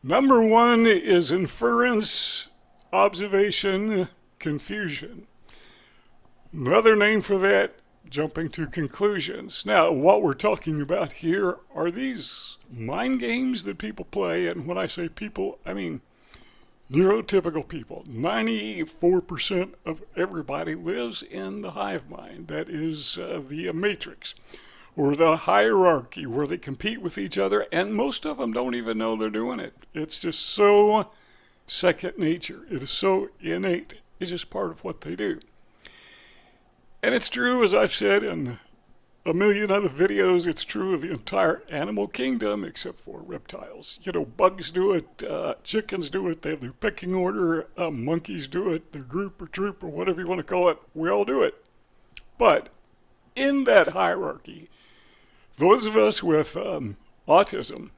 Number one is inference, observation, confusion. Another name for that, jumping to conclusions. Now, what we're talking about here are these mind games that people play, and when I say people, I mean neurotypical people. 94% of everybody lives in the hive mind. That is the matrix, or the hierarchy, where they compete with each other, and most of them don't even know they're doing it. It's just so second nature. It is so innate. It's just part of what they do. And it's true, as I've said in a million other videos, it's true of the entire animal kingdom except for reptiles. You know, bugs do it, chickens do it, they have their pecking order, monkeys do it, their group or troop or whatever you want to call it, we all do it. But in that hierarchy, those of us with autism,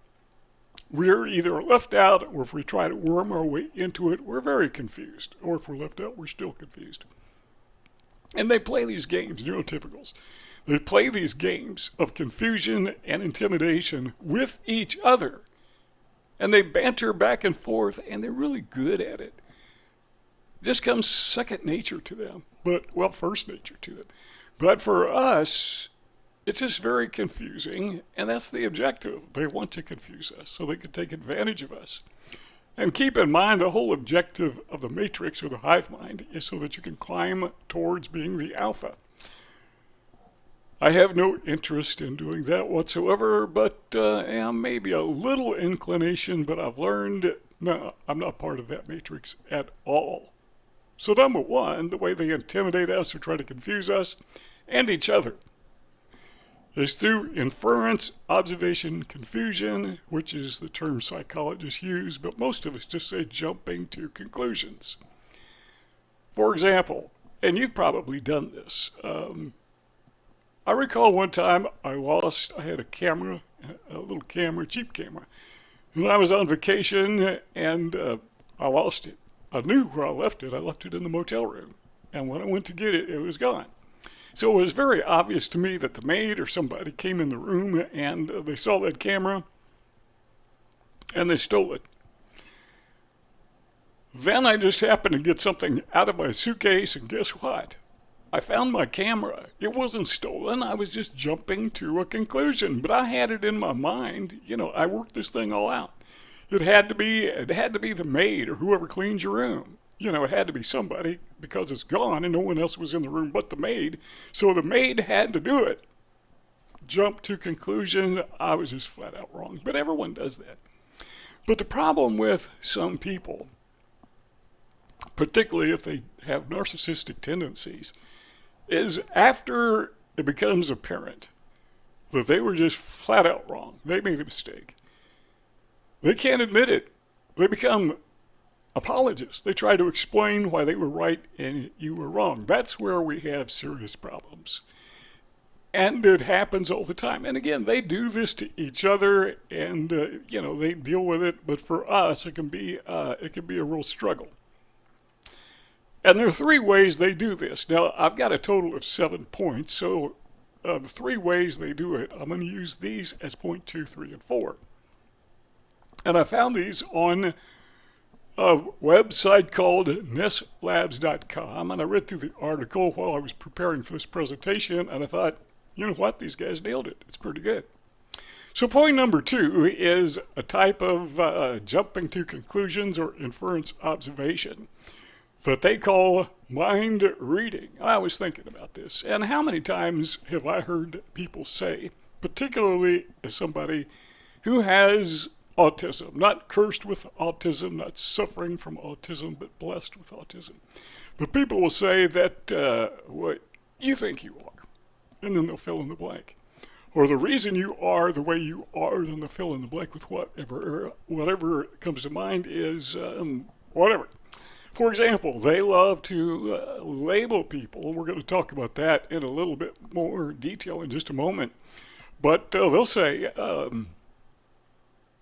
we're either left out, or if we try to worm our way into it, we're very confused. Or if we're left out, we're still confused. And they play these games, neurotypicals. They play these games of confusion and intimidation with each other. And they banter back and forth, and they're really good at it. It just comes second nature to them. First nature to them. But for us, it's just very confusing, and that's the objective. They want to confuse us so they can take advantage of us. And keep in mind, the whole objective of the matrix, or the hive mind, is so that you can climb towards being the alpha. I have no interest in doing that whatsoever, but maybe a little inclination, but I've learned, no, I'm not part of that matrix at all. So number one, the way they intimidate us or try to confuse us and each other is through inference, observation, confusion, which is the term psychologists use, but most of us just say jumping to conclusions. For example, and you've probably done this, I recall one time I had a camera, a little camera, cheap camera, and I was on vacation and I lost it. I knew where I left it. I left it in the motel room, and when I went to get it, it was gone. So it was very obvious to me that the maid or somebody came in the room and they saw that camera and they stole it. Then I just happened to get something out of my suitcase, and guess what? I found my camera. It wasn't stolen. I was just jumping to a conclusion, but I had it in my mind. You know, I worked this thing all out. It had to be the maid or whoever cleans your room. You know, it had to be somebody because it's gone and no one else was in the room but the maid. So the maid had to do it. Jump to conclusion, I was just flat out wrong. But everyone does that. But the problem with some people, particularly if they have narcissistic tendencies, is after it becomes apparent that they were just flat out wrong, they made a mistake, they can't admit it. They become apologists. They try to explain why they were right and you were wrong. That's where we have serious problems. And it happens all the time. And again, they do this to each other, and they deal with it. But for us, it can be a real struggle. And there are three ways they do this. Now, I've got a total of 7 points. So the 3 ways they do it, I'm going to use these as point 2, 3, and 4. And I found these on a website called nestlabs.com, and I read through the article while I was preparing for this presentation, and I thought, you know what, these guys nailed it. It's pretty good. So point number 2 is a type of jumping to conclusions or inference observation that they call mind reading. I was thinking about this, and how many times have I heard people say, particularly as somebody who has autism, not cursed with autism, not suffering from autism, but blessed with autism. But people will say that what you think you are, and then they'll fill in the blank. Or the reason you are the way you are, then they'll fill in the blank with whatever comes to mind is whatever. For example, they love to label people. We're going to talk about that in a little bit more detail in just a moment. But they'll say,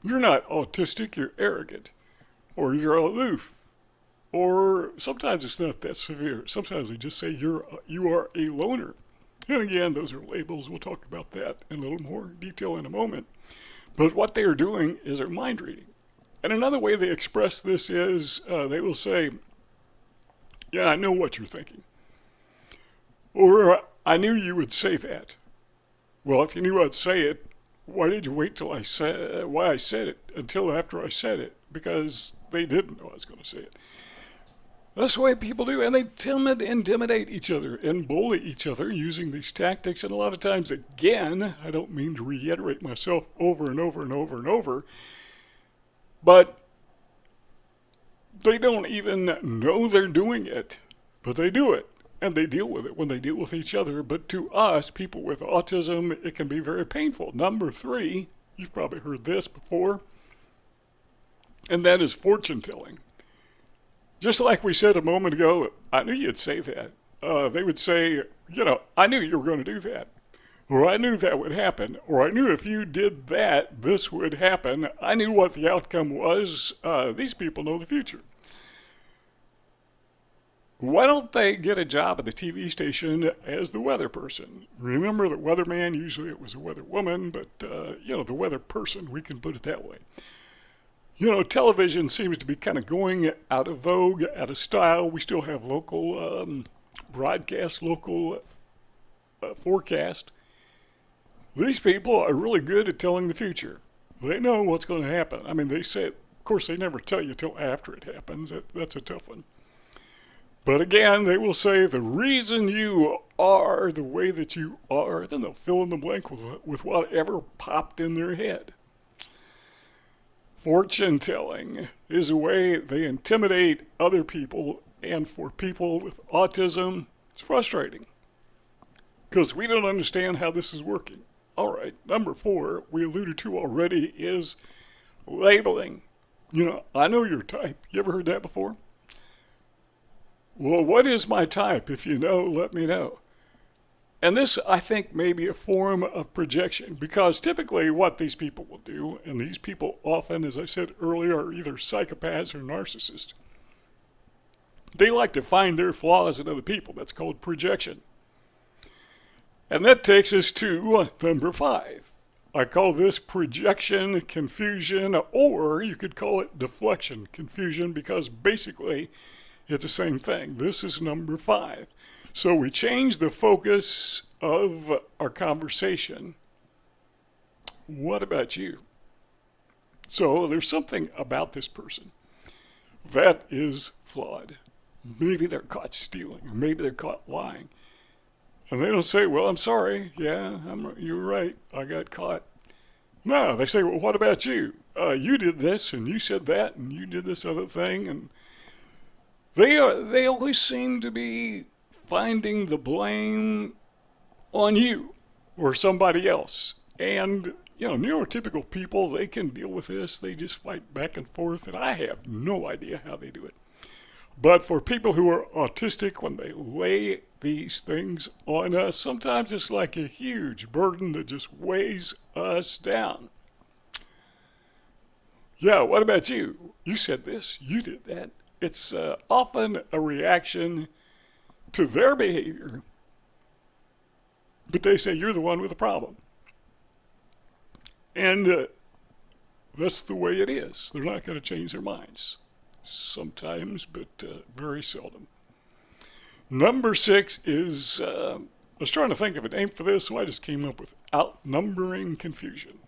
you're not autistic, you're arrogant, or you're aloof, or sometimes it's not that severe. Sometimes they just say you are a loner. And again, those are labels. We'll talk about that in a little more detail in a moment. But what they are doing is they're mind reading. And another way they express this is they will say, yeah, I know what you're thinking. Or, I knew you would say that. Well, if you knew I'd say it, why did you wait till I said why I said it until after I said it? Because they didn't know I was going to say it. That's the way people do, and they intimidate each other and bully each other using these tactics. And a lot of times, again, I don't mean to reiterate myself over and over and over and over, but they don't even know they're doing it, but they do it. And they deal with it when they deal with each other. But to us, people with autism, it can be very painful. Number 3, you've probably heard this before, and that is fortune telling. Just like we said a moment ago, I knew you'd say that. They would say, I knew you were going to do that. Or I knew that would happen. Or I knew if you did that, this would happen. I knew what the outcome was. These people know the future. Why don't they get a job at the TV station as the weather person? Remember the weatherman, usually it was a weather woman, but, the weather person, we can put it that way. Television seems to be kind of going out of vogue, out of style. We still have local broadcast, local forecast. These people are really good at telling the future. They know what's going to happen. I mean, they say it. Of course, they never tell you till after it happens. That's a tough one. But again, they will say the reason you are the way that you are, then they'll fill in the blank with whatever popped in their head. Fortune telling is a way they intimidate other people, and for people with autism, it's frustrating because we don't understand how this is working. All right, number 4, we alluded to already, is labeling. I know your type. You ever heard that before? Well, what is my type? If you know, let me know. And this, I think, may be a form of projection, because typically what these people will do, and these people often, as I said earlier, are either psychopaths or narcissists. They like to find their flaws in other people. That's called projection. And that takes us to number 5. I call this projection confusion, or you could call it deflection confusion, because basically it's the same thing. This is number 5. So we change the focus of our conversation. What about you? So there's something about this person that is flawed. Maybe they're caught stealing, or maybe they're caught lying. And they don't say, well, I'm sorry. Yeah, you were right. I got caught. No, they say, well, what about you? You did this, and you said that, and you did this other thing. And they always seem to be finding the blame on you or somebody else. And, neurotypical people, they can deal with this. They just fight back and forth, and I have no idea how they do it. But for people who are autistic, when they lay these things on us, sometimes it's like a huge burden that just weighs us down. Yeah, what about you? You said this, you did that. It's often a reaction to their behavior, but they say you're the one with the problem. And that's the way it is. They're not going to change their minds. Sometimes, but very seldom. Number 6 is, I was trying to think of a name for this, so I just came up with outnumbering confusion,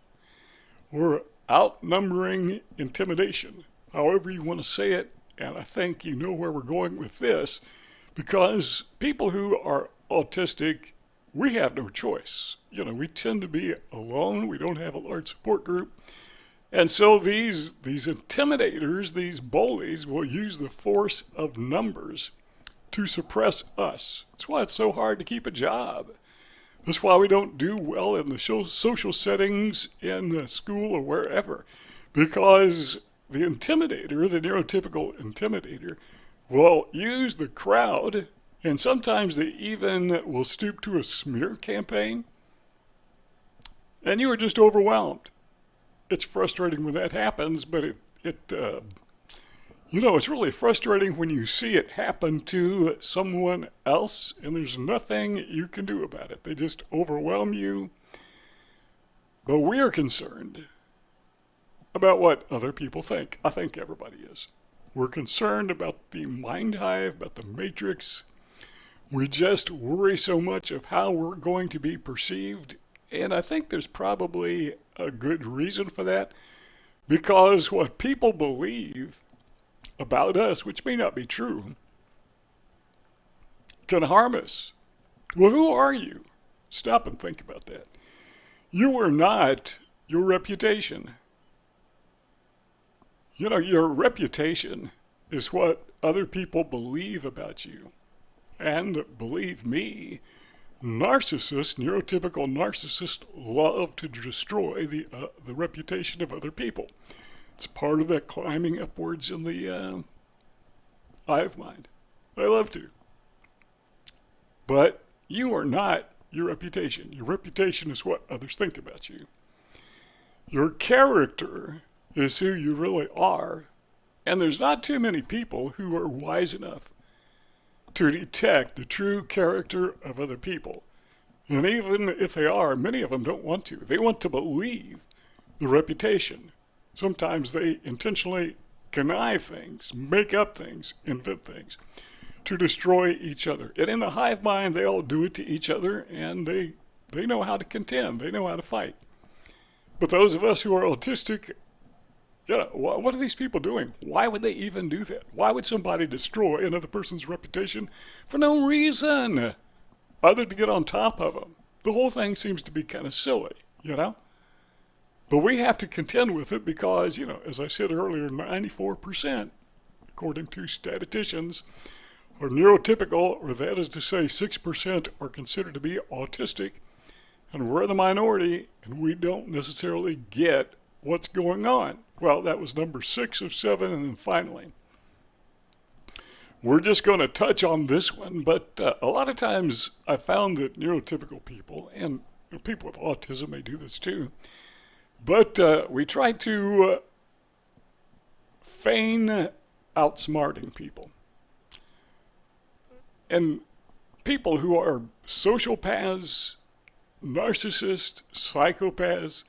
or outnumbering intimidation, however you want to say it. And I think you know where we're going with this, because people who are autistic, we have no choice. We tend to be alone. We don't have a large support group. And so these intimidators, these bullies, will use the force of numbers to suppress us. That's why it's so hard to keep a job. That's why we don't do well in the social settings in school or wherever. Because the intimidator, the neurotypical intimidator, will use the crowd, and sometimes they even will stoop to a smear campaign, and you are just overwhelmed. It's frustrating when that happens, but it's really frustrating when you see it happen to someone else and there's nothing you can do about it. They just overwhelm you. But we are concerned about what other people think. I think everybody is. We're concerned about the mind hive, about the matrix. We just worry so much of how we're going to be perceived. And I think there's probably a good reason for that, because what people believe about us, which may not be true, can harm us. Well, who are you? Stop and think about that. You are not your reputation. You know, your reputation is what other people believe about you. And believe me, narcissists, neurotypical narcissists, love to destroy the reputation of other people. It's part of that climbing upwards in the hive mind. They love to. But you are not your reputation. Your reputation is what others think about you. Your character is who you really are. And there's not too many people who are wise enough to detect the true character of other people. And even if they are, many of them don't want to. They want to believe the reputation. Sometimes they intentionally connive things, make up things, invent things to destroy each other. And in the hive mind, they all do it to each other, and they know how to contend. They know how to fight. But those of us who are autistic, what are these people doing? Why would they even do that? Why would somebody destroy another person's reputation for no reason other to get on top of them? The whole thing seems to be kind of silly, But we have to contend with it because, as I said earlier, 94%, according to statisticians, are neurotypical, or that is to say 6% are considered to be autistic, and we're the minority, and we don't necessarily get what's going on. Well, that was number 6 of 7, and then finally, we're just going to touch on this one, but a lot of times I found that neurotypical people, and people with autism may do this too, but we try to feign outsmarting people. And people who are sociopaths, narcissists, psychopaths,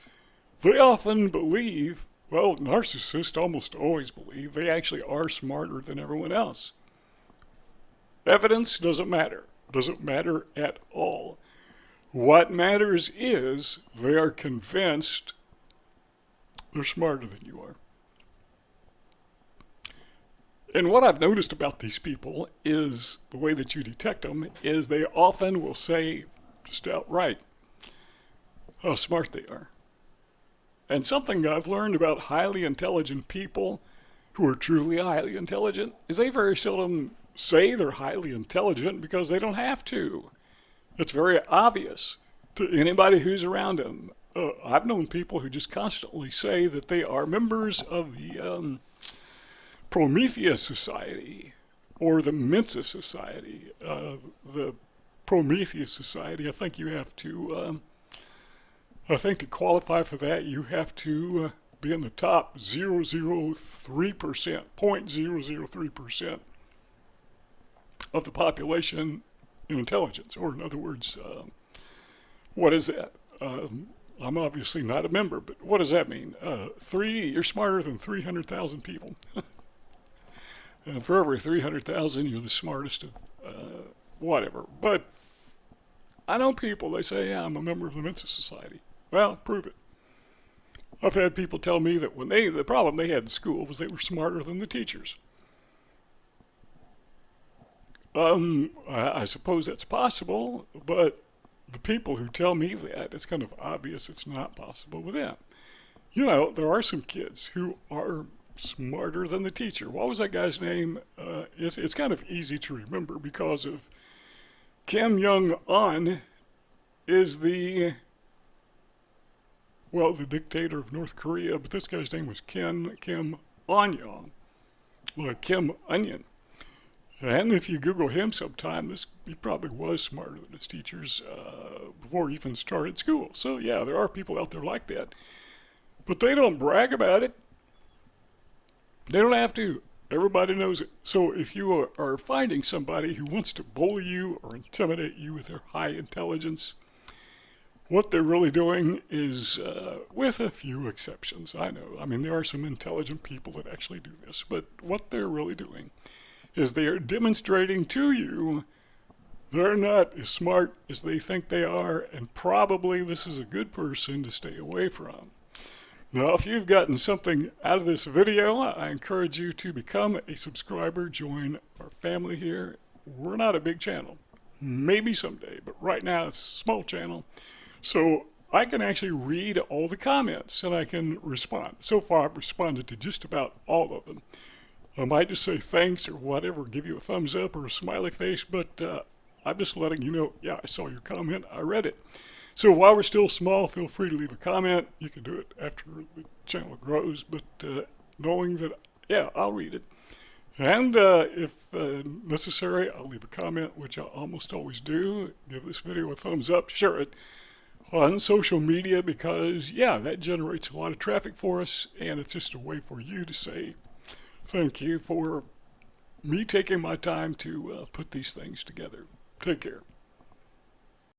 they often believe, well, narcissists almost always believe they actually are smarter than everyone else. Evidence doesn't matter at all. What matters is they are convinced they're smarter than you are. And what I've noticed about these people is the way that you detect them is they often will say just outright how smart they are. And something I've learned about highly intelligent people who are truly highly intelligent is they very seldom say they're highly intelligent because they don't have to. It's very obvious to anybody who's around them. I've known people who just constantly say that they are members of the Prometheus Society or the Mensa Society. The Prometheus Society, I think you have to, to qualify for that, you have to be in the top 0.003%, 0.003% of the population in intelligence. Or in other words, what is that? I'm obviously not a member, but what does that mean? You're smarter than 300,000 people. And for every 300,000, you're the smartest of whatever. But I know people, they say, yeah, I'm a member of the Mensa Society. Well, prove it. I've had people tell me that the problem they had in school was they were smarter than the teachers. I suppose that's possible, but the people who tell me that, it's kind of obvious it's not possible with them. There are some kids who are smarter than the teacher. What was that guy's name? It's kind of easy to remember because of Kim Jong-un is the dictator of North Korea, but this guy's name was Kim Onyong, like Kim Onion. And if you Google him sometime, he probably was smarter than his teachers before he even started school. So yeah, there are people out there like that. But they don't brag about it. They don't have to. Everybody knows it. So if you are finding somebody who wants to bully you or intimidate you with their high intelligence, what they're really doing is, with a few exceptions, I know, I mean, there are some intelligent people that actually do this, but what they're really doing is they are demonstrating to you they're not as smart as they think they are, and probably this is a good person to stay away from. Now, if you've gotten something out of this video, I encourage you to become a subscriber, join our family here. We're not a big channel. Maybe someday, but right now it's a small channel. So I can actually read all the comments and I can respond. So far I've responded to just about all of them. I might just say thanks or whatever, give you a thumbs up or a smiley face, but I'm just letting you know, yeah, I saw your comment, I read it. So while we're still small, feel free to leave a comment. You can do it after the channel grows, but knowing that, yeah, I'll read it. And if necessary, I'll leave a comment, which I almost always do. Give this video a thumbs up, share it on social media because, yeah, that generates a lot of traffic for us, and it's just a way for you to say thank you for me taking my time to put these things together. Take care.